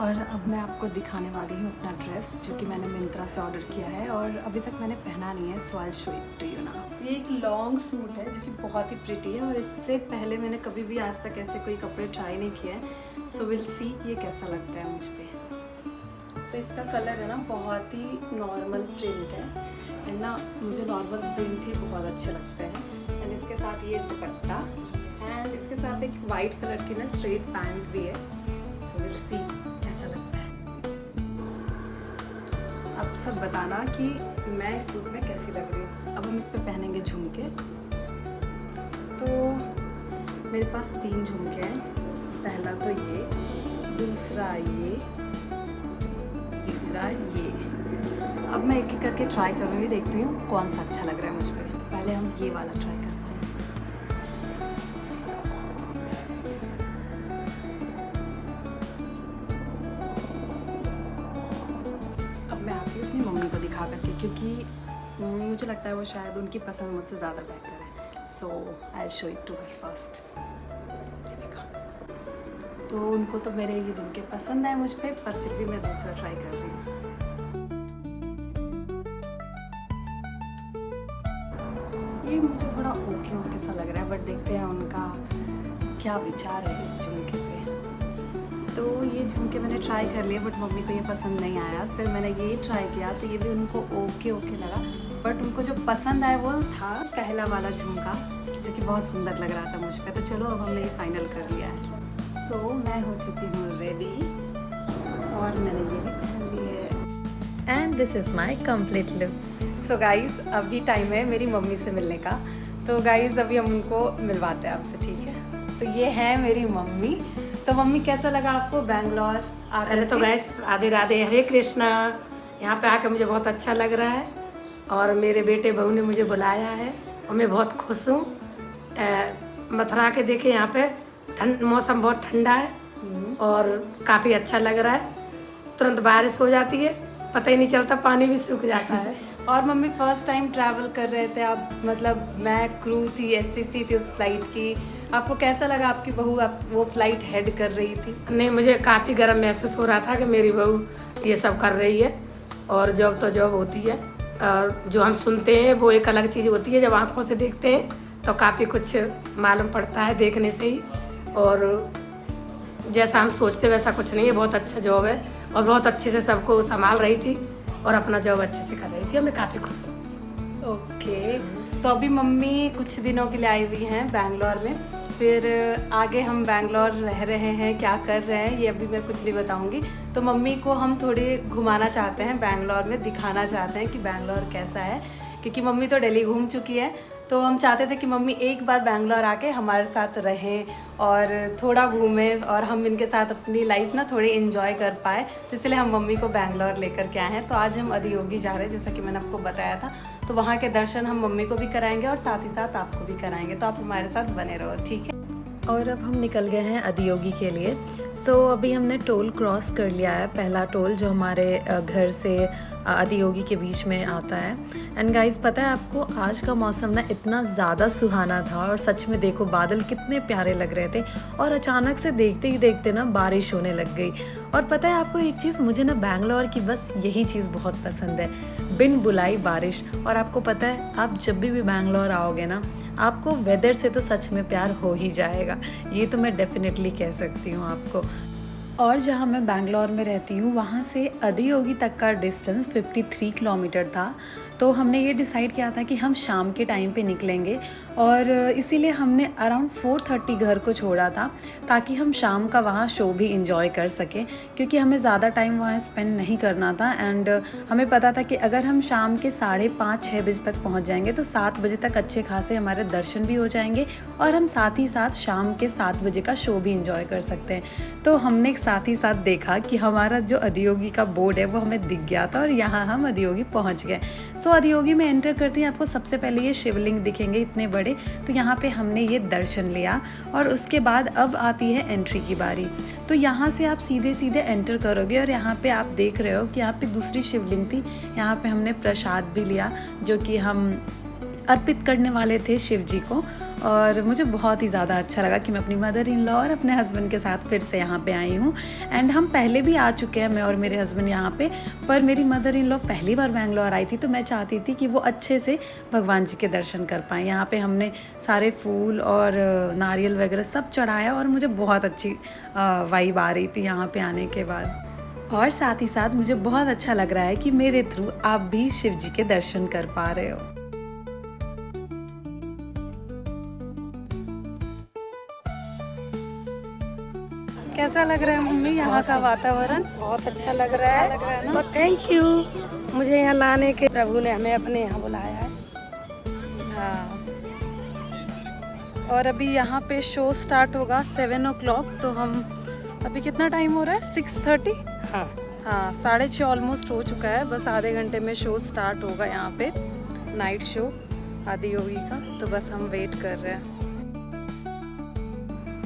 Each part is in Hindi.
और अब मैं आपको दिखाने वाली हूँ अपना ड्रेस जो कि मैंने मिंत्रा से ऑर्डर किया है और अभी तक मैंने पहना नहीं है, so I show it to you now. ये एक लॉन्ग सूट है जो कि बहुत ही प्रिटी है और इससे पहले मैंने कभी भी आज तक ऐसे कोई कपड़े ट्राई नहीं किए हैं, सो विल सी कि ये कैसा लगता है मुझ पर। सो इसका कलर है ना बहुत ही नॉर्मल प्रिंट है एंड ना मुझे नॉर्मल प्रिंट ही बहुत अच्छे लगते हैं। एंड इसके साथ ये दुपट्टा एंड इसके साथ एक वाइट कलर की ना स्ट्रेट पैंट भी है, सो विल सी कैसा लगता है। अब सब बताना कि मैं इस सूट में कैसी लग रही हूँ। अब हम इस पे पहनेंगे झुमके। तो मेरे पास 3 झुमके हैं, पहला तो ये, दूसरा ये, तीसरा ये। अब मैं एक एक करके ट्राई करूँगी, देखती हूँ कौन सा अच्छा लग रहा है मुझ पे। तो पहले हम ये वाला ट्राई करते हैं। अब मैं आती हूँ अपनी मम्मी को दिखा करके, क्योंकि मुझे लगता है वो शायद उनकी पसंद मुझसे ज़्यादा बेहतर है। So I show it to her first. तो उनको तो मेरे ये झुमके पसंद आए मुझ पे, पर फिर भी मैं दूसरा ट्राई कर रही हूँ। ये मुझे थोड़ा ओके ओके सा लग रहा है, बट देखते हैं उनका क्या विचार है इस झुमके पे। तो ये झुमके मैंने ट्राई कर लिए बट मम्मी को ये पसंद नहीं आया। फिर मैंने ये ट्राई किया तो ये भी उनको ओके ओके लगा, बट उनको जो पसंद आया वो था पहला वाला झुमका जो कि बहुत सुंदर लग रहा था मुझ पे। तो चलो अब हमने ये फाइनल कर लिया है। तो मैं हो चुकी हूँ रेडी और मैंने ये भी पहन ली है and this is my complete look. So guys अभी टाइम है मेरी मम्मी से मिलने का। तो गाइज़ अभी हम उनको मिलवाते हैं आपसे, ठीक है। तो ये है मेरी मम्मी। तो मम्मी कैसा लगा आपको बैंगलोर आकर? पहले तो गाइस राधे राधे, हरे कृष्णा। यहाँ पे आकर मुझे बहुत अच्छा लग रहा है और मेरे बेटे बहू ने मुझे बुलाया है और मैं बहुत खुश हूँ। मथुरा के देखे यहाँ पे मौसम बहुत ठंडा है और काफ़ी अच्छा लग रहा है। तुरंत बारिश हो जाती है, पता ही नहीं चलता, पानी भी सूख जाता है। और मम्मी फर्स्ट टाइम ट्रैवल कर रहे थे आप, मतलब मैं क्रू थी, एससीसी थी उस फ्लाइट की। आपको कैसा लगा आपकी बहू आप वो फ्लाइट हेड कर रही थी? नहीं, मुझे काफ़ी गर्व महसूस हो रहा था कि मेरी बहू ये सब कर रही है। और जॉब तो जॉब होती है और जो हम सुनते हैं वो एक अलग चीज़ होती है, जब आँखों से देखते हैं तो काफ़ी कुछ मालूम पड़ता है देखने से ही। और जैसा हम सोचते वैसा कुछ नहीं है, बहुत अच्छा जॉब है और बहुत अच्छे से सबको संभाल रही थी और अपना जॉब अच्छे से कर रही थी और मैं काफ़ी खुश हूँ। ओके, तो अभी मम्मी कुछ दिनों के लिए आई हुई हैं बैंगलोर में। फिर आगे हम बैंगलोर रह रहे हैं, क्या कर रहे हैं ये अभी मैं कुछ नहीं बताऊंगी। तो मम्मी को हम थोड़ी घुमाना चाहते हैं बैंगलोर में, दिखाना चाहते हैं कि बैंगलोर कैसा है, क्योंकि मम्मी तो दिल्ली घूम चुकी है। तो हम चाहते थे कि मम्मी एक बार बैंगलोर आके हमारे साथ रहें और थोड़ा घूमें और हम इनके साथ अपनी लाइफ ना थोड़ी इन्जॉय कर पाए। तो इसलिए हम मम्मी को बैंगलोर लेकर के आए हैं। तो आज हम अधियोगी जा रहे हैं, जैसा कि मैंने आपको बताया था। तो वहाँ के दर्शन हम मम्मी को भी कराएंगे और साथ ही साथ आपको भी कराएंगे। तो आप हमारे साथ बने रहो, ठीक है। और अब हम निकल गए हैं अधियोगी के लिए। सो अभी हमने टोल क्रॉस कर लिया है, पहला टोल जो हमारे घर से अधियोगी के बीच में आता है। एंड गाइस पता है आपको आज का मौसम ना इतना ज़्यादा सुहाना था और सच में देखो बादल कितने प्यारे लग रहे थे और अचानक से देखते ही देखते ना बारिश होने लग गई। और पता है आपको एक चीज़, मुझे ना बैंगलोर की बस यही चीज़ बहुत पसंद है, बिन बुलाई बारिश। और आपको पता है आप जब भी बैंगलोर आओगे ना आपको वेदर से तो सच में प्यार हो ही जाएगा, ये तो मैं डेफिनेटली कह सकती हूँ आपको। और जहाँ मैं बैंगलोर में रहती हूँ वहाँ से अधियोगी तक का डिस्टेंस 53 किलोमीटर था। तो हमने ये डिसाइड किया था कि हम शाम के टाइम पे निकलेंगे और इसीलिए हमने अराउंड 4:30 घर को छोड़ा था ताकि हम शाम का वहाँ शो भी इंजॉय कर सकें, क्योंकि हमें ज़्यादा टाइम वहाँ स्पेंड नहीं करना था। एंड हमें पता था कि अगर हम शाम के 5:30-6 बजे तक पहुँच जाएंगे तो 7 बजे तक अच्छे खासे हमारे दर्शन भी हो जाएंगे और हम साथ ही साथ शाम के 7 बजे का शो भी इंजॉय कर सकते हैं। तो हमने साथ ही साथ देखा कि हमारा जो अधियोगी का बोर्ड है वो हमें दिख गया था और यहाँ हम अधियोगी पहुँच गए। सो अधियोगी में एंटर करते ही आपको सबसे पहले ये शिवलिंग दिखेंगे इतने बड़े, तो यहाँ पे हमने ये दर्शन लिया और उसके बाद अब आती है एंट्री की बारी। तो यहाँ से आप सीधे सीधे एंटर करोगे और यहाँ पे आप देख रहे हो कि यहाँ पे दूसरी शिवलिंग थी। यहाँ पे हमने प्रसाद भी लिया जो कि हम अर्पित करने वाले थे शिव जी को। और मुझे बहुत ही ज़्यादा अच्छा लगा कि मैं अपनी मदर इन लॉ और अपने हस्बैंड के साथ फिर से यहाँ पे आई हूँ। एंड हम पहले भी आ चुके हैं, मैं और मेरे हस्बैंड यहाँ पे, पर मेरी मदर इन लॉ पहली बार बैंगलोर आई थी तो मैं चाहती थी कि वो अच्छे से भगवान जी के दर्शन कर पाएँ। यहाँ पे हमने सारे फूल और नारियल वगैरह सब चढ़ाया और मुझे बहुत अच्छी वाइब आ रही थी यहाँ पे आने के बाद। और साथ ही साथ मुझे बहुत अच्छा लग रहा है कि मेरे थ्रू आप भी शिव जी के दर्शन कर पा रहे हो। कैसा लग रहा है मम्मी यहाँ का वातावरण? बहुत अच्छा लग रहा है और थैंक यू मुझे यहाँ लाने के, प्रभु ने हमें अपने यहाँ बुलाया है। हाँ, और अभी यहाँ पे शो स्टार्ट होगा 7 o'clock, तो हम अभी कितना टाइम हो रहा है? 6:30। हाँ 6:30 ऑलमोस्ट हो चुका है, बस आधे घंटे में शो स्टार्ट होगा यहाँ पे, नाइट शो आदि योगी का, तो बस हम वेट कर रहे हैं।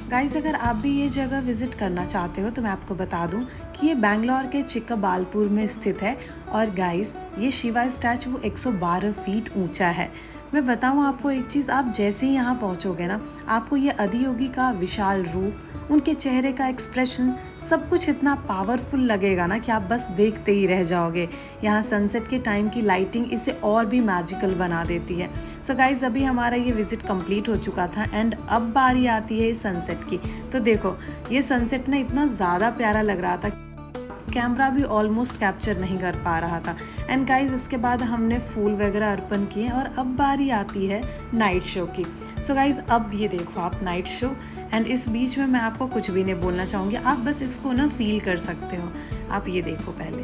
गाइस, अगर आप भी ये जगह विज़िट करना चाहते हो तो मैं आपको बता दूं कि ये बैंगलोर के चिक्काबालपुर में स्थित है। और गाइस, ये शिवा स्टैचू 112 फीट ऊंचा है। मैं बताऊं आपको एक चीज़, आप जैसे ही यहाँ पहुँचोगे ना, आपको ये आदियोगी का विशाल रूप, उनके चेहरे का एक्सप्रेशन, सब कुछ इतना पावरफुल लगेगा ना कि आप बस देखते ही रह जाओगे। यहाँ सनसेट के टाइम की लाइटिंग इसे और भी मैजिकल बना देती है। सो गाइज, अभी हमारा ये विज़िट कंप्लीट हो चुका था एंड अब बारी आती है सनसेट की। तो देखो, ये सनसेट ना इतना ज़्यादा प्यारा लग रहा था, कैमरा भी ऑलमोस्ट कैप्चर नहीं कर पा रहा था। एंड गाइज, उसके बाद हमने फूल वगैरह अर्पण किए और अब बारी आती है नाइट शो की। सो गाइज, अब ये देखो आप नाइट शो, एंड इस बीच में मैं आपको कुछ भी नहीं बोलना चाहूँगी, आप बस इसको ना फील कर सकते हो। आप ये देखो पहले।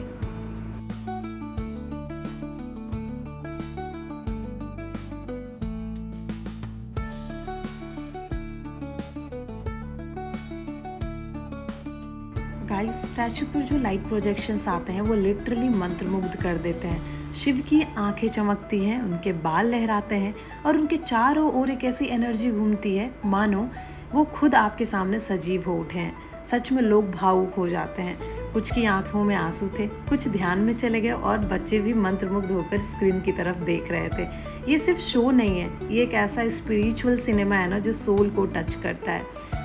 गाइस, स्टैचू पर जो लाइट प्रोजेक्शंस आते हैं वो लिटरली मंत्रमुग्ध कर देते हैं। शिव की आंखें चमकती हैं, उनके बाल लहराते हैं और उनके चारों ओर एक ऐसी एनर्जी घूमती है मानो वो खुद आपके सामने सजीव हो उठे हैं। सच में लोग भावुक हो जाते हैं। कुछ की आंखों में आंसू थे, कुछ ध्यान में चले गए और बच्चे भी मंत्रमुग्ध होकर स्क्रीन की तरफ देख रहे थे। ये सिर्फ शो नहीं है, ये एक ऐसा स्पिरिचुअल सिनेमा है ना जो सोल को टच करता है।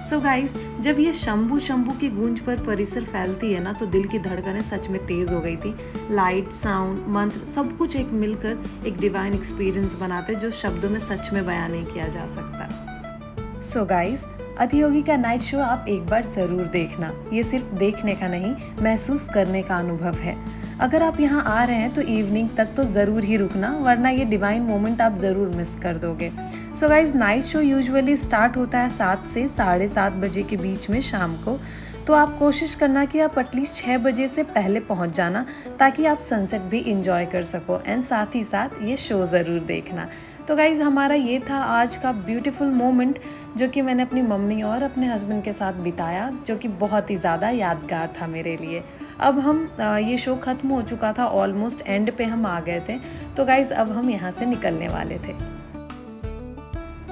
सो गाइस, जब ये शंभू शंभू की गूंज पर परिसर फैलती है ना तो दिल की धड़कनें सच में तेज हो गई थी। लाइट, साउंड, मंत्र सब कुछ एक मिलकर एक डिवाइन एक्सपीरियंस बनाते जो शब्दों में सच में बयान नहीं किया जा सकता। सो गाइस, आदियोगी का नाइट शो आप एक बार ज़रूर देखना। ये सिर्फ देखने का नहीं, महसूस करने का अनुभव है। अगर आप यहाँ आ रहे हैं तो इवनिंग तक तो ज़रूर ही रुकना, वरना ये डिवाइन मोमेंट आप ज़रूर मिस कर दोगे। So guys, night show usually start होता है 7 से 7:30 बजे के बीच में शाम को। तो आप कोशिश करना कि आप एटलीस्ट 6 बजे से पहले पहुँच जाना, ताकि आप सनसेट भी इंजॉय कर सको एंड साथ ही साथ ये शो ज़रूर देखना। तो गाइज़, हमारा ये था आज का ब्यूटीफुल मोमेंट जो कि मैंने अपनी मम्मी और अपने हस्बैंड के साथ बिताया, जो कि बहुत ही ज़्यादा यादगार था मेरे लिए। अब हम ये शो ख़त्म हो चुका था, ऑलमोस्ट एंड पे हम आ गए थे। तो गाइज़, अब हम यहाँ से निकलने वाले थे।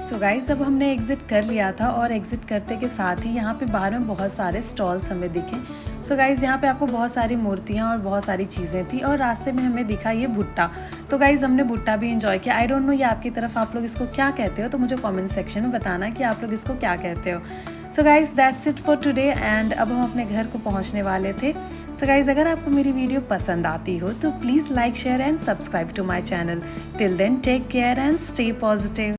सो गाइज़, अब हमने एग्ज़िट कर लिया था और एग्ज़िट करते के साथ ही यहाँ पे बाहर में बहुत सारे स्टॉल्स हमें दिखे। सो गाइज़, यहाँ पे आपको बहुत सारी मूर्तियाँ और बहुत सारी चीज़ें थी और रास्ते में हमें दिखा ये भुट्टा। तो गाइज़, हमने भुट्टा भी इंजॉय किया। आई डोंट नो ये आपकी तरफ आप लोग इसको क्या कहते हो, तो मुझे कमेंट सेक्शन में बताना कि आप लोग इसको क्या कहते हो। So guys, that's it for today and अब हम अपने घर को पहुँचने वाले थे। सो गाइज़, अगर आपको मेरी वीडियो पसंद आती हो तो please like, share and subscribe to my channel. Till then, take care and stay positive.